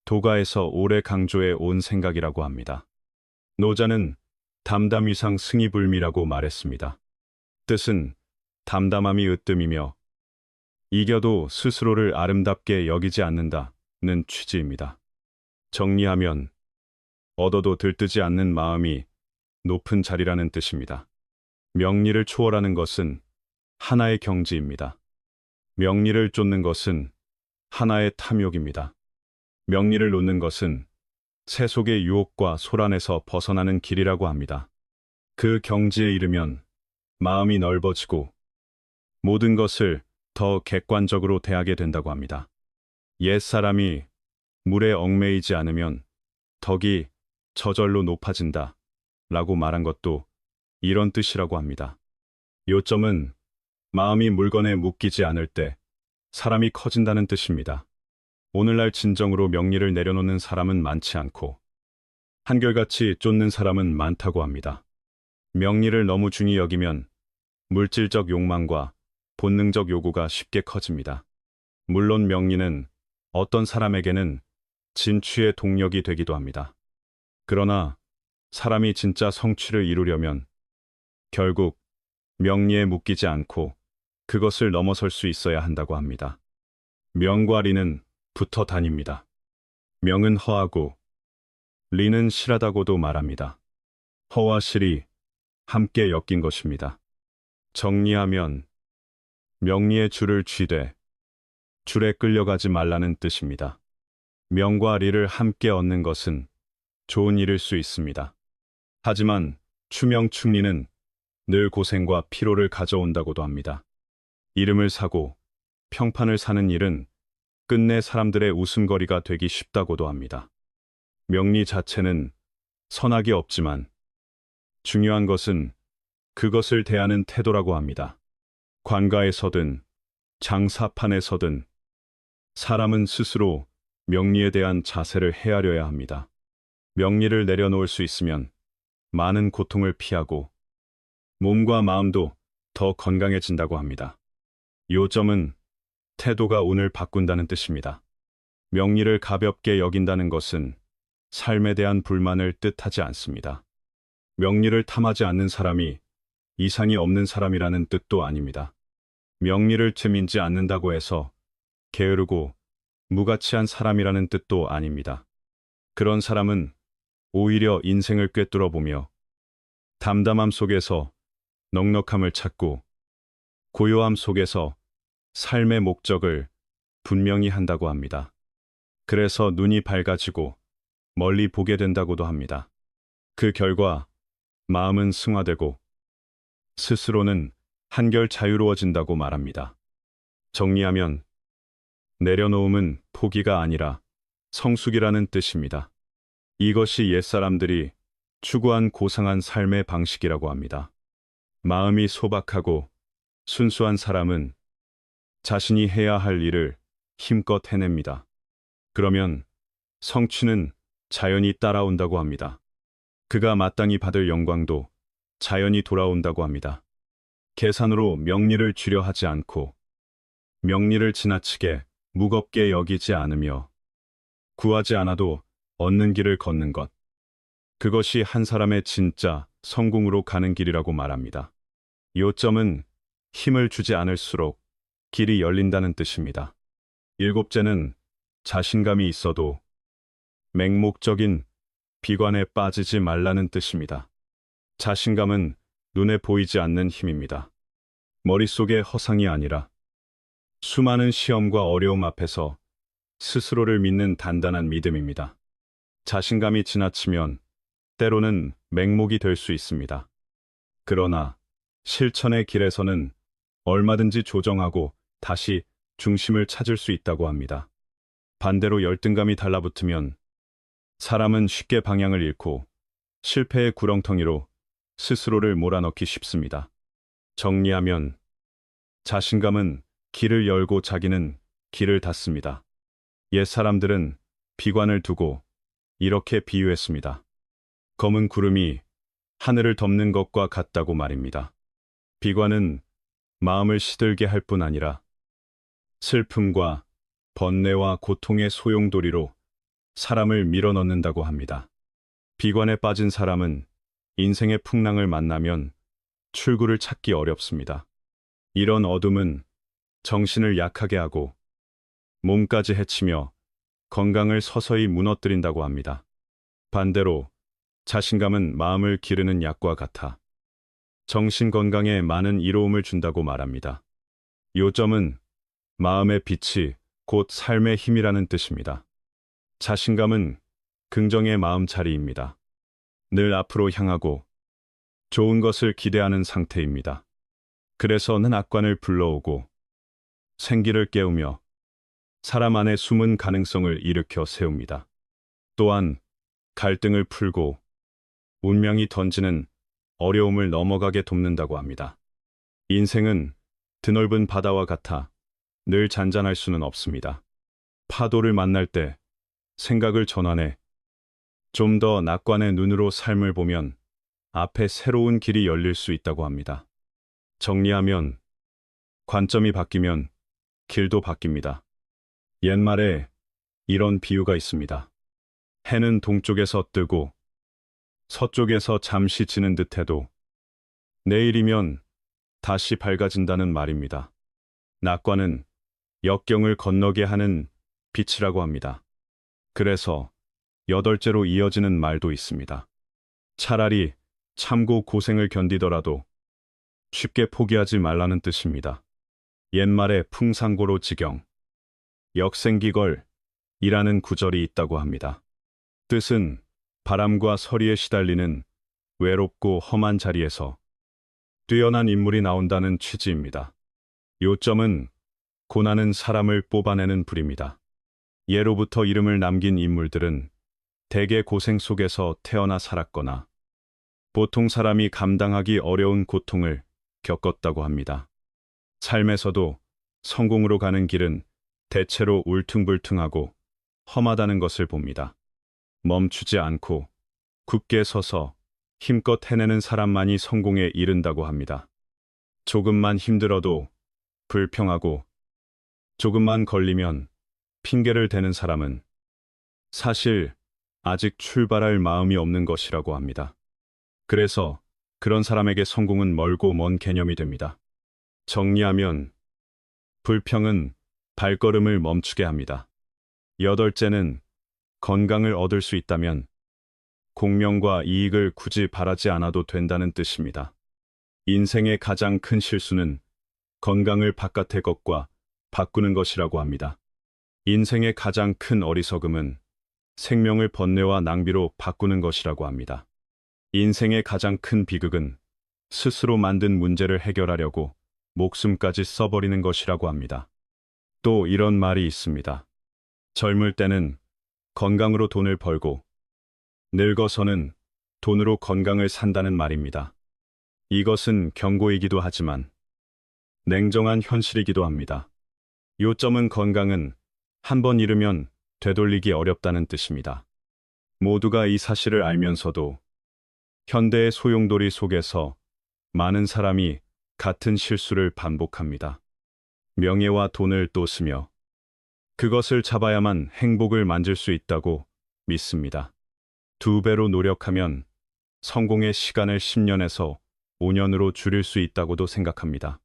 도가에서 오래 강조해 온 생각이라고 합니다. 노자는 담담위상 승이불미라고 말했습니다. 뜻은 담담함이 으뜸이며 이겨도 스스로를 아름답게 여기지 않는다는 취지입니다. 정리하면 얻어도 들뜨지 않는 마음이 높은 자리라는 뜻입니다. 명리를 초월하는 것은 하나의 경지입니다. 명리를 쫓는 것은 하나의 탐욕입니다. 명리를 놓는 것은 세속의 유혹과 소란에서 벗어나는 길이라고 합니다. 그 경지에 이르면 마음이 넓어지고 모든 것을 더 객관적으로 대하게 된다고 합니다. 옛사람이 물에 얽매이지 않으면 덕이 저절로 높아진다 라고 말한 것도 이런 뜻이라고 합니다. 요점은 마음이 물건에 묶이지 않을 때 사람이 커진다는 뜻입니다. 오늘날 진정으로 명리를 내려놓는 사람은 많지 않고 한결같이 쫓는 사람은 많다고 합니다. 명리를 너무 중히 여기면 물질적 욕망과 본능적 요구가 쉽게 커집니다. 물론 명리는 어떤 사람에게는 진취의 동력이 되기도 합니다. 그러나 사람이 진짜 성취를 이루려면 결국 명리에 묶이지 않고 그것을 넘어설 수 있어야 한다고 합니다. 명과 리는 붙어 다닙니다. 명은 허하고 리는 실하다고도 말합니다. 허와 실이 함께 엮인 것입니다. 정리하면 명리의 줄을 쥐되 줄에 끌려가지 말라는 뜻입니다. 명과 리를 함께 얻는 것은 좋은 일일 수 있습니다. 하지만 추명충리는 늘 고생과 피로를 가져온다고도 합니다. 이름을 사고 평판을 사는 일은 끝내 사람들의 웃음거리가 되기 쉽다고도 합니다. 명리 자체는 선악이 없지만 중요한 것은 그것을 대하는 태도라고 합니다. 관가에서든 장사판에서든 사람은 스스로 명리에 대한 자세를 헤아려야 합니다. 명리를 내려놓을 수 있으면 많은 고통을 피하고 몸과 마음도 더 건강해진다고 합니다. 요점은 태도가 운을 바꾼다는 뜻입니다. 명리를 가볍게 여긴다는 것은 삶에 대한 불만을 뜻하지 않습니다. 명리를 탐하지 않는 사람이 이상이 없는 사람이라는 뜻도 아닙니다. 명리를 재민지 않는다고 해서 게으르고 무가치한 사람이라는 뜻도 아닙니다. 그런 사람은 오히려 인생을 꿰뚫어 보며 담담함 속에서 넉넉함을 찾고 고요함 속에서 삶의 목적을 분명히 한다고 합니다. 그래서 눈이 밝아지고 멀리 보게 된다고도 합니다. 그 결과 마음은 승화되고 스스로는 한결 자유로워진다고 말합니다. 정리하면 내려놓음은 포기가 아니라 성숙이라는 뜻입니다. 이것이 옛사람들이 추구한 고상한 삶의 방식이라고 합니다. 마음이 소박하고 순수한 사람은 자신이 해야 할 일을 힘껏 해냅니다. 그러면 성취는 자연히 따라온다고 합니다. 그가 마땅히 받을 영광도 자연히 돌아온다고 합니다. 계산으로 명리를 쥐려 하지 않고 명리를 지나치게 무겁게 여기지 않으며 구하지 않아도 얻는 길을 걷는 것. 그것이 한 사람의 진짜 성공으로 가는 길이라고 말합니다. 요점은 힘을 주지 않을수록 길이 열린다는 뜻입니다. 일곱째는 자신감이 있어도 맹목적인 비관에 빠지지 말라는 뜻입니다. 자신감은 눈에 보이지 않는 힘입니다. 머릿속의 허상이 아니라 수많은 시험과 어려움 앞에서 스스로를 믿는 단단한 믿음입니다. 자신감이 지나치면 때로는 맹목이 될 수 있습니다. 그러나 실천의 길에서는 얼마든지 조정하고 다시 중심을 찾을 수 있다고 합니다. 반대로 열등감이 달라붙으면 사람은 쉽게 방향을 잃고 실패의 구렁텅이로 스스로를 몰아넣기 쉽습니다. 정리하면 자신감은 길을 열고 자기는 길을 닫습니다. 옛사람들은 비관을 두고 이렇게 비유했습니다. 검은 구름이 하늘을 덮는 것과 같다고 말입니다. 비관은 마음을 시들게 할 뿐 아니라 슬픔과 번뇌와 고통의 소용돌이로 사람을 밀어넣는다고 합니다. 비관에 빠진 사람은 인생의 풍랑을 만나면 출구를 찾기 어렵습니다. 이런 어둠은 정신을 약하게 하고 몸까지 해치며 건강을 서서히 무너뜨린다고 합니다. 반대로 자신감은 마음을 기르는 약과 같아 정신 건강에 많은 이로움을 준다고 말합니다. 요점은 마음의 빛이 곧 삶의 힘이라는 뜻입니다. 자신감은 긍정의 마음자리입니다. 늘 앞으로 향하고 좋은 것을 기대하는 상태입니다. 그래서는 악관을 불러오고 생기를 깨우며 사람 안에 숨은 가능성을 일으켜 세웁니다. 또한 갈등을 풀고 운명이 던지는 어려움을 넘어가게 돕는다고 합니다. 인생은 드넓은 바다와 같아 늘 잔잔할 수는 없습니다. 파도를 만날 때 생각을 전환해 좀 더 낙관의 눈으로 삶을 보면 앞에 새로운 길이 열릴 수 있다고 합니다. 정리하면 관점이 바뀌면 길도 바뀝니다. 옛말에 이런 비유가 있습니다. 해는 동쪽에서 뜨고 서쪽에서 잠시 지는 듯해도 내일이면 다시 밝아진다는 말입니다. 낙관은 역경을 건너게 하는 빛이라고 합니다. 그래서 여덟째로 이어지는 말도 있습니다. 차라리 참고 고생을 견디더라도 쉽게 포기하지 말라는 뜻입니다. 옛말에 풍상고로 지경, 역생기걸이라는 구절이 있다고 합니다. 뜻은 바람과 서리에 시달리는 외롭고 험한 자리에서 뛰어난 인물이 나온다는 취지입니다. 요점은 고난은 사람을 뽑아내는 불입니다. 예로부터 이름을 남긴 인물들은 대개 고생 속에서 태어나 살았거나 보통 사람이 감당하기 어려운 고통을 겪었다고 합니다. 삶에서도 성공으로 가는 길은 대체로 울퉁불퉁하고 험하다는 것을 봅니다. 멈추지 않고 굳게 서서 힘껏 해내는 사람만이 성공에 이른다고 합니다. 조금만 힘들어도 불평하고 조금만 걸리면 핑계를 대는 사람은 사실 아직 출발할 마음이 없는 것이라고 합니다. 그래서 그런 사람에게 성공은 멀고 먼 개념이 됩니다. 정리하면 불평은 발걸음을 멈추게 합니다. 여덟째는 건강을 얻을 수 있다면 공명과 이익을 굳이 바라지 않아도 된다는 뜻입니다. 인생의 가장 큰 실수는 건강을 바깥의 것과 바꾸는 것이라고 합니다. 인생의 가장 큰 어리석음은 생명을 번뇌와 낭비로 바꾸는 것이라고 합니다. 인생의 가장 큰 비극은 스스로 만든 문제를 해결하려고 목숨까지 써버리는 것이라고 합니다. 또 이런 말이 있습니다. 젊을 때는 건강으로 돈을 벌고 늙어서는 돈으로 건강을 산다는 말입니다. 이것은 경고이기도 하지만 냉정한 현실이기도 합니다. 요점은 건강은 한 번 잃으면 되돌리기 어렵다는 뜻입니다. 모두가 이 사실을 알면서도 현대의 소용돌이 속에서 많은 사람이 같은 실수를 반복합니다. 명예와 돈을 또 쓰며 그것을 잡아야만 행복을 만질 수 있다고 믿습니다. 2배로 노력하면 성공의 시간을 10년에서 5년으로 줄일 수 있다고도 생각합니다.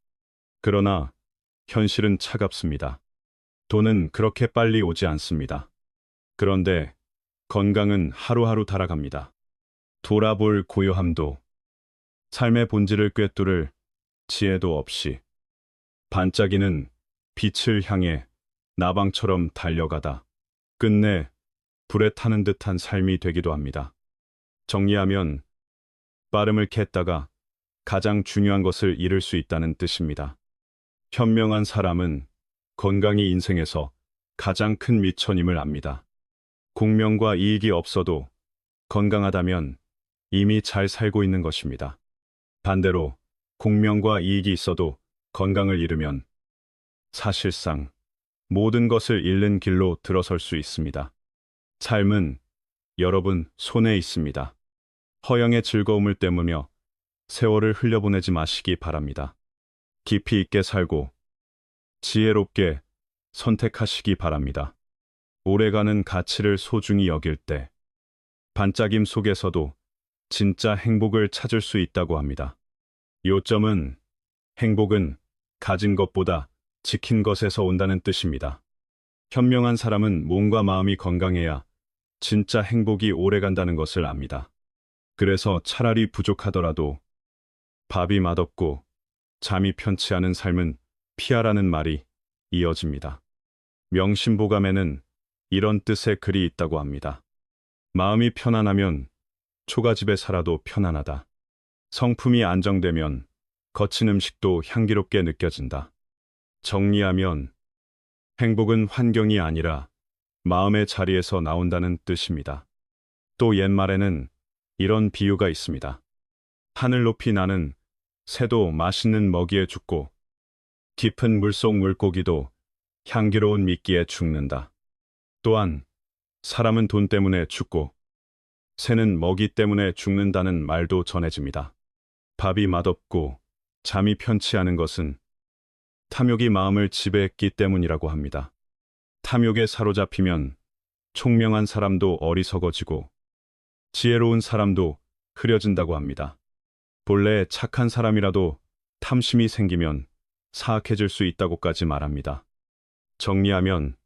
그러나 현실은 차갑습니다. 돈은 그렇게 빨리 오지 않습니다. 그런데 건강은 하루하루 달아갑니다. 돌아볼 고요함도, 삶의 본질을 꿰뚫을 지혜도 없이 반짝이는 빛을 향해 나방처럼 달려가다 끝내 불에 타는 듯한 삶이 되기도 합니다. 정리하면 빠름을 캤다가 가장 중요한 것을 잃을 수 있다는 뜻입니다. 현명한 사람은 건강이 인생에서 가장 큰 미천임을 압니다. 공명과 이익이 없어도 건강하다면 이미 잘 살고 있는 것입니다. 반대로 공명과 이익이 있어도 건강을 잃으면 사실상 모든 것을 잃는 길로 들어설 수 있습니다. 삶은 여러분 손에 있습니다. 허영의 즐거움을 때우며 세월을 흘려보내지 마시기 바랍니다. 깊이 있게 살고 지혜롭게 선택하시기 바랍니다. 오래가는 가치를 소중히 여길 때 반짝임 속에서도 진짜 행복을 찾을 수 있다고 합니다. 요점은 행복은 가진 것보다 지킨 것에서 온다는 뜻입니다. 현명한 사람은 몸과 마음이 건강해야 진짜 행복이 오래간다는 것을 압니다. 그래서 차라리 부족하더라도 밥이 맛없고 잠이 편치 않은 삶은 피하라는 말이 이어집니다. 명심보감에는 이런 뜻의 글이 있다고 합니다. 마음이 편안하면 초가집에 살아도 편안하다. 성품이 안정되면 거친 음식도 향기롭게 느껴진다. 정리하면 행복은 환경이 아니라 마음의 자리에서 나온다는 뜻입니다. 또 옛말에는 이런 비유가 있습니다. 하늘 높이 나는 새도 맛있는 먹이에 죽고 깊은 물속 물고기도 향기로운 미끼에 죽는다. 또한 사람은 돈 때문에 죽고 새는 먹이 때문에 죽는다는 말도 전해집니다. 밥이 맛없고 잠이 편치 않은 것은 탐욕이 마음을 지배했기 때문이라고 합니다. 탐욕에 사로잡히면 총명한 사람도 어리석어지고 지혜로운 사람도 흐려진다고 합니다. 본래 착한 사람이라도 탐심이 생기면 사악해질 수 있다고까지 말합니다. 정리하면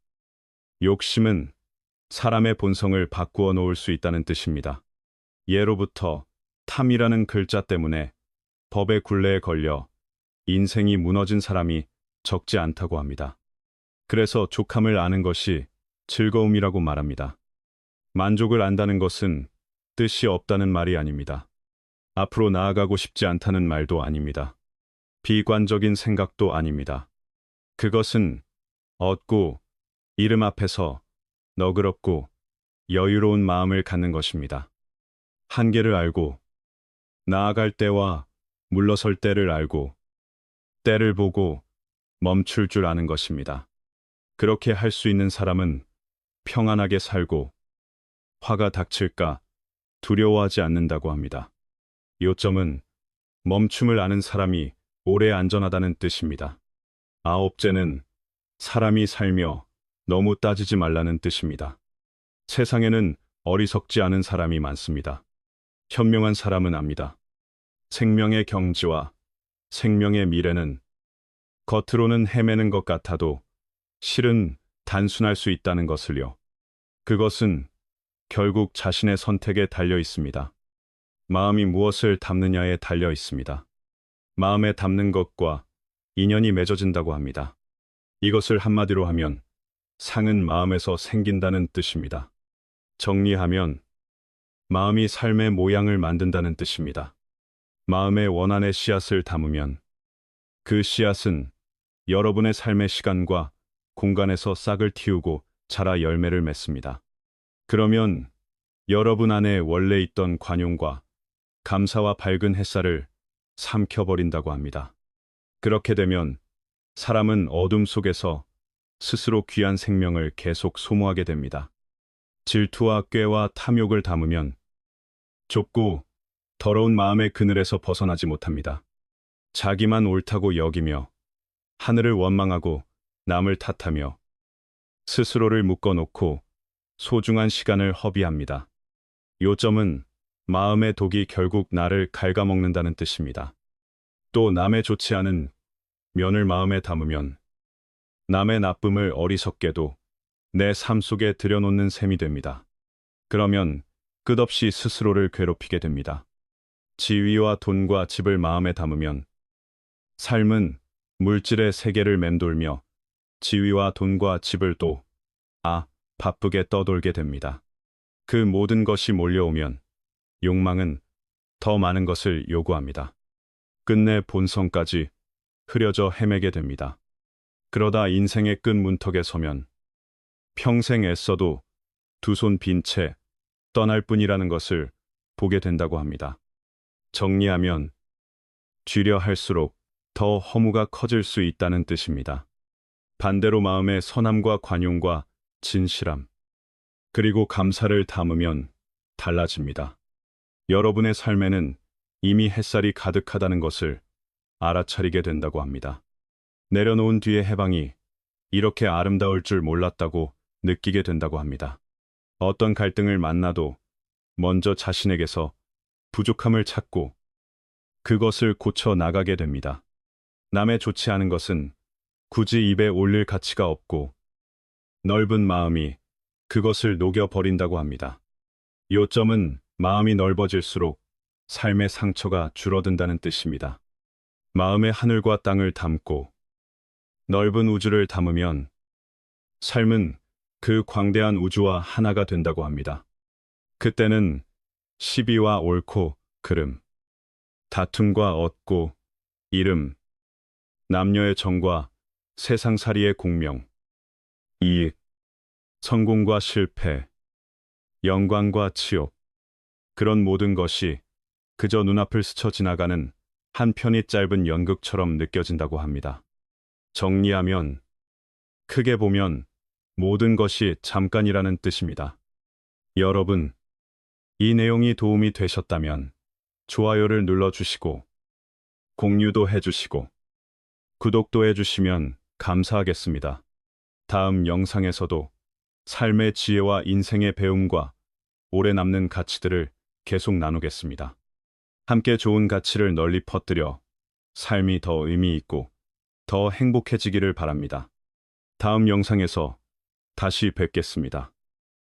욕심은 사람의 본성을 바꾸어 놓을 수 있다는 뜻입니다. 예로부터 탐이라는 글자 때문에 법의 굴레에 걸려 인생이 무너진 사람이 적지 않다고 합니다. 그래서 족함을 아는 것이 즐거움이라고 말합니다. 만족을 안다는 것은 뜻이 없다는 말이 아닙니다. 앞으로 나아가고 싶지 않다는 말도 아닙니다. 비관적인 생각도 아닙니다. 그것은 얻고 이름 앞에서 너그럽고 여유로운 마음을 갖는 것입니다. 한계를 알고 나아갈 때와 물러설 때를 알고 때를 보고 멈출 줄 아는 것입니다. 그렇게 할 수 있는 사람은 평안하게 살고 화가 닥칠까 두려워하지 않는다고 합니다. 요점은 멈춤을 아는 사람이 오래 안전하다는 뜻입니다. 아홉째는 사람이 살며 너무 따지지 말라는 뜻입니다. 세상에는 어리석지 않은 사람이 많습니다. 현명한 사람은 압니다. 생명의 경지와 생명의 미래는 겉으로는 헤매는 것 같아도 실은 단순할 수 있다는 것을요. 그것은 결국 자신의 선택에 달려 있습니다. 마음이 무엇을 담느냐에 달려 있습니다. 마음에 담는 것과 인연이 맺어진다고 합니다. 이것을 한마디로 하면 상은 마음에서 생긴다는 뜻입니다. 정리하면 마음이 삶의 모양을 만든다는 뜻입니다. 마음의 원한의 씨앗을 담으면 그 씨앗은 여러분의 삶의 시간과 공간에서 싹을 틔우고 자라 열매를 맺습니다. 그러면 여러분 안에 원래 있던 관용과 감사와 밝은 햇살을 삼켜버린다고 합니다. 그렇게 되면 사람은 어둠 속에서 스스로 귀한 생명을 계속 소모하게 됩니다. 질투와 꾀와 탐욕을 담으면 좁고 더러운 마음의 그늘에서 벗어나지 못합니다. 자기만 옳다고 여기며 하늘을 원망하고 남을 탓하며 스스로를 묶어놓고 소중한 시간을 허비합니다. 요점은 마음의 독이 결국 나를 갉아먹는다는 뜻입니다. 또 남의 좋지 않은 면을 마음에 담으면 남의 나쁨을 어리석게도 내 삶 속에 들여놓는 셈이 됩니다. 그러면 끝없이 스스로를 괴롭히게 됩니다. 지위와 돈과 집을 마음에 담으면 삶은 물질의 세계를 맴돌며 지위와 돈과 집을 바쁘게 떠돌게 됩니다. 그 모든 것이 몰려오면 욕망은 더 많은 것을 요구합니다. 끝내 본성까지 흐려져 헤매게 됩니다. 그러다 인생의 끝 문턱에 서면 평생 애써도 두 손 빈 채 떠날 뿐이라는 것을 보게 된다고 합니다. 정리하면 쥐려 할수록 더 허무가 커질 수 있다는 뜻입니다. 반대로 마음의 선함과 관용과 진실함, 그리고 감사를 담으면 달라집니다. 여러분의 삶에는 이미 햇살이 가득하다는 것을 알아차리게 된다고 합니다. 내려놓은 뒤의 해방이 이렇게 아름다울 줄 몰랐다고 느끼게 된다고 합니다. 어떤 갈등을 만나도 먼저 자신에게서 부족함을 찾고 그것을 고쳐 나가게 됩니다. 남의 좋지 않은 것은 굳이 입에 올릴 가치가 없고 넓은 마음이 그것을 녹여버린다고 합니다. 요점은 마음이 넓어질수록 삶의 상처가 줄어든다는 뜻입니다. 마음의 하늘과 땅을 담고 넓은 우주를 담으면 삶은 그 광대한 우주와 하나가 된다고 합니다. 그때는 시비와 옳고 그름, 다툼과 얻고 이름, 남녀의 정과 세상살이의 공명, 이익, 성공과 실패, 영광과 치욕, 그런 모든 것이 그저 눈앞을 스쳐 지나가는 한 편이 짧은 연극처럼 느껴진다고 합니다. 정리하면 크게 보면 모든 것이 잠깐이라는 뜻입니다. 여러분, 이 내용이 도움이 되셨다면 좋아요를 눌러주시고 공유도 해주시고 구독도 해주시면 감사하겠습니다. 다음 영상에서도 삶의 지혜와 인생의 배움과 오래 남는 가치들을 계속 나누겠습니다. 함께 좋은 가치를 널리 퍼뜨려 삶이 더 의미 있고 더 행복해지기를 바랍니다. 다음 영상에서 다시 뵙겠습니다.